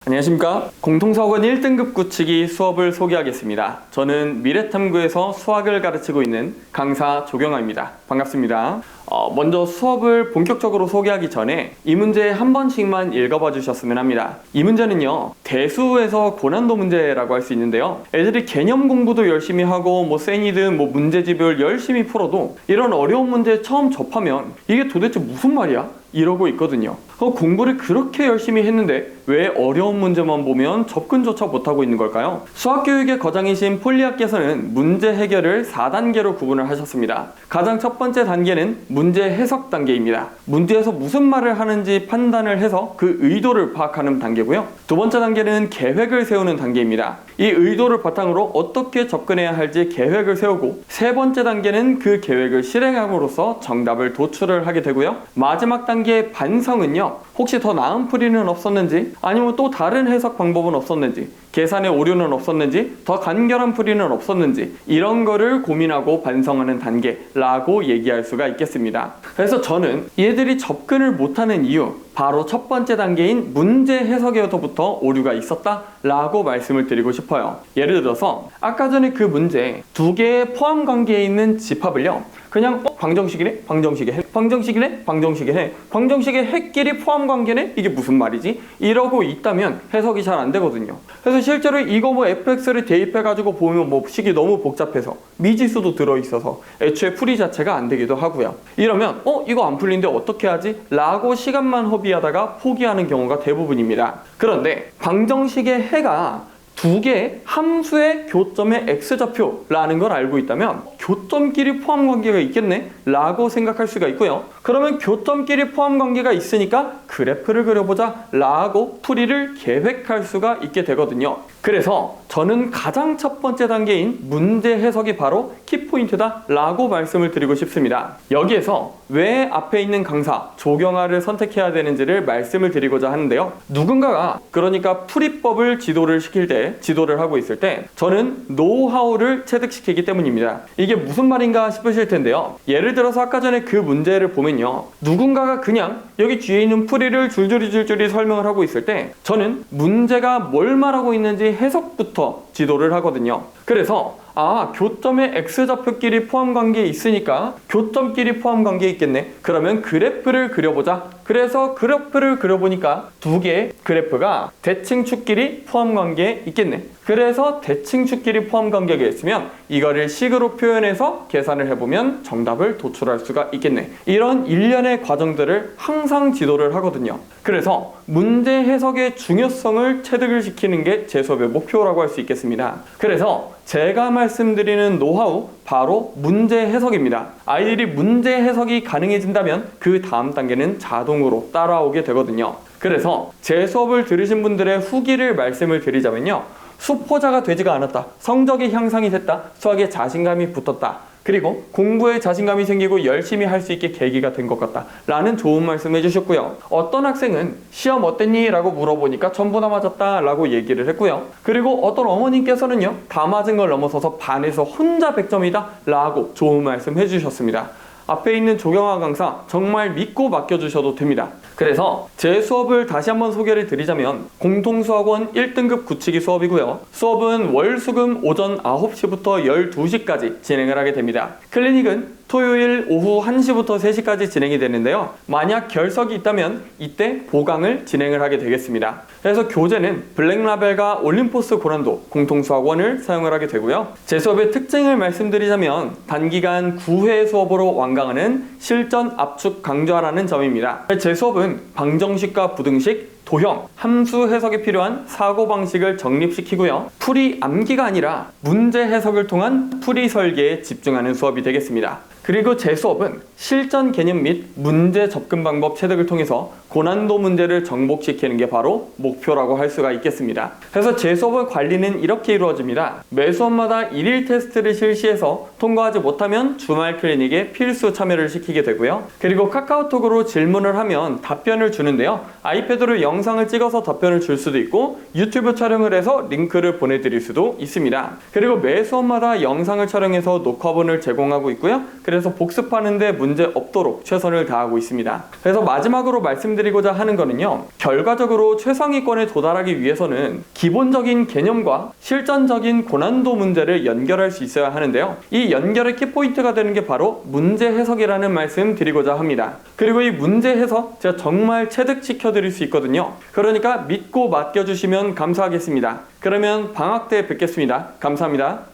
안녕하십니까. 공통수학원 1등급 굳히기 수업을 소개하겠습니다. 저는 미래탐구에서 수학을 가르치고 있는 강사 조경아입니다. 반갑습니다. 먼저 수업을 본격적으로 소개하기 전에 이 문제 한 번씩만 읽어봐 주셨으면 합니다. 이 문제는요, 대수에서 고난도 문제라고 할 수 있는데요, 애들이 개념 공부도 열심히 하고 쌩이든 문제집을 열심히 풀어도 이런 어려운 문제 처음 접하면 이게 도대체 무슨 말이야? 이러고 있거든요. 공부를 그렇게 열심히 했는데 왜 어려운 문제만 보면 접근조차 못하고 있는 걸까요? 수학교육의 거장이신 폴리아께서는 문제 해결을 4단계로 구분을 하셨습니다. 가장 첫 번째 단계는 문제 해석 단계입니다. 문제에서 무슨 말을 하는지 판단을 해서 그 의도를 파악하는 단계고요. 두 번째 단계는 계획을 세우는 단계입니다. 이 의도를 바탕으로 어떻게 접근해야 할지 계획을 세우고, 세 번째 단계는 그 계획을 실행함으로써 정답을 도출을 하게 되고요. 마지막 단계의 반성은요, 혹시 더 나은 풀이는 없었는지, 아니면 또 다른 해석 방법은 없었는지, 계산의 오류는 없었는지, 더 간결한 풀이는 없었는지, 이런 거를 고민하고 반성하는 단계라고 얘기할 수가 있겠습니다. 그래서 저는 얘들이 접근을 못하는 이유, 바로 첫 번째 단계인 문제 해석에서부터 오류가 있었다 라고 말씀을 드리고 싶어요. 예를 들어서 아까 전에 그 문제 두 개의 포함 관계에 있는 집합을요, 그냥 방정식이네? 방정식의 핵, 방정식이네? 방정식의 핵, 방정식의 핵끼리 포함 관계네? 이게 무슨 말이지? 이러고 있다면 해석이 잘 안 되거든요. 그래서 실제로 이거 fx를 대입해가지고 보면 식이 너무 복잡해서 미지수도 들어있어서 애초에 풀이 자체가 안 되기도 하고요. 이러면 이거 안 풀리는데 어떻게 하지? 라고 시간만 허비하다가 포기하는 경우가 대부분입니다. 그런데 방정식의 해가 두 개의 함수의 교점의 x좌표라는 걸 알고 있다면 교점끼리 포함 관계가 있겠네? 라고 생각할 수가 있고요. 그러면 교점끼리 포함 관계가 있으니까 그래프를 그려보자 라고 풀이를 계획할 수가 있게 되거든요. 그래서 저는 가장 첫 번째 단계인 문제 해석이 바로 키포인트다 라고 말씀을 드리고 싶습니다. 여기에서 왜 앞에 있는 강사 조경아를 선택해야 되는지를 말씀을 드리고자 하는데요, 누군가가 그러니까 풀이법을 지도를 하고 있을 때 저는 노하우를 체득시키기 때문입니다. 이게 무슨 말인가 싶으실 텐데요, 예를 들어서 아까 전에 그 문제를 보면요, 누군가가 그냥 여기 뒤에 있는 풀이를 줄줄이 설명을 하고 있을 때 저는 문제가 뭘 말하고 있는지 해석부터 지도를 하거든요. 그래서 교점의 x좌표끼리 포함 관계에 있으니까 교점끼리 포함 관계에 있겠네. 그러면 그래프를 그려보자. 그래서 그래프를 그려보니까 두 개의 그래프가 대칭축끼리 포함 관계에 있겠네. 그래서 대칭축끼리 포함 관계가 있으면 이거를 식으로 표현해서 계산을 해보면 정답을 도출할 수가 있겠네. 이런 일련의 과정들을 항상 지도를 하거든요. 그래서 문제 해석의 중요성을 체득을 시키는 게 제 수업의 목표라고 할 수 있겠습니다. 그래서 제가 말씀드리는 노하우, 바로 문제 해석입니다. 아이들이 문제 해석이 가능해진다면 그 다음 단계는 자동으로 따라오게 되거든요. 그래서 제 수업을 들으신 분들의 후기를 말씀을 드리자면요, 수포자가 되지가 않았다, 성적이 향상이 됐다, 수학에 자신감이 붙었다, 그리고 공부에 자신감이 생기고 열심히 할 수 있게 계기가 된 것 같다 라는 좋은 말씀 해주셨고요. 어떤 학생은 시험 어땠니? 라고 물어보니까 전부 다 맞았다 라고 얘기를 했고요. 그리고 어떤 어머님께서는요, 다 맞은 걸 넘어서서 반에서 혼자 100점이다 라고 좋은 말씀 해주셨습니다. 앞에 있는 조경아 강사 정말 믿고 맡겨주셔도 됩니다. 그래서 제 수업을 다시 한번 소개를 드리자면 공통수학원 1등급 굳히기 수업이고요. 수업은 월, 수금 오전 9시부터 12시까지 진행을 하게 됩니다. 클리닉은 토요일 오후 1시부터 3시까지 진행이 되는데요, 만약 결석이 있다면 이때 보강을 진행을 하게 되겠습니다. 그래서 교재는 블랙라벨과 올림포스 고난도 공통수학원을 사용을 하게 되고요. 제 수업의 특징을 말씀드리자면 단기간 9회 수업으로 완강하는 실전 압축 강좌라는 점입니다. 제 수업은 방정식과 부등식, 도형, 함수 해석에 필요한 사고방식을 정립시키고요, 풀이 암기가 아니라 문제 해석을 통한 풀이 설계에 집중하는 수업이 되겠습니다. 그리고 제 수업은 실전 개념 및 문제 접근 방법 체득을 통해서 고난도 문제를 정복시키는 게 바로 목표라고 할 수가 있겠습니다. 그래서 제 수업의 관리는 이렇게 이루어집니다. 매 수업마다 1일 테스트를 실시해서 통과하지 못하면 주말 클리닉에 필수 참여를 시키게 되고요. 그리고 카카오톡으로 질문을 하면 답변을 주는데요, 아이패드로 영상을 찍어서 답변을 줄 수도 있고 유튜브 촬영을 해서 링크를 보내드릴 수도 있습니다. 그리고 매 수업마다 영상을 촬영해서 녹화본을 제공하고 있고요. 그래서 복습하는데 문제 없도록 최선을 다하고 있습니다. 그래서 마지막으로 말씀드리고자 하는 거는요, 결과적으로 최상위권에 도달하기 위해서는 기본적인 개념과 실전적인 고난도 문제를 연결할 수 있어야 하는데요, 이 연결의 키포인트가 되는 게 바로 문제 해석이라는 말씀 드리고자 합니다. 그리고 이 문제 해석 제가 정말 체득시켜 드릴 수 있거든요. 그러니까 믿고 맡겨주시면 감사하겠습니다. 그러면 방학 때 뵙겠습니다. 감사합니다.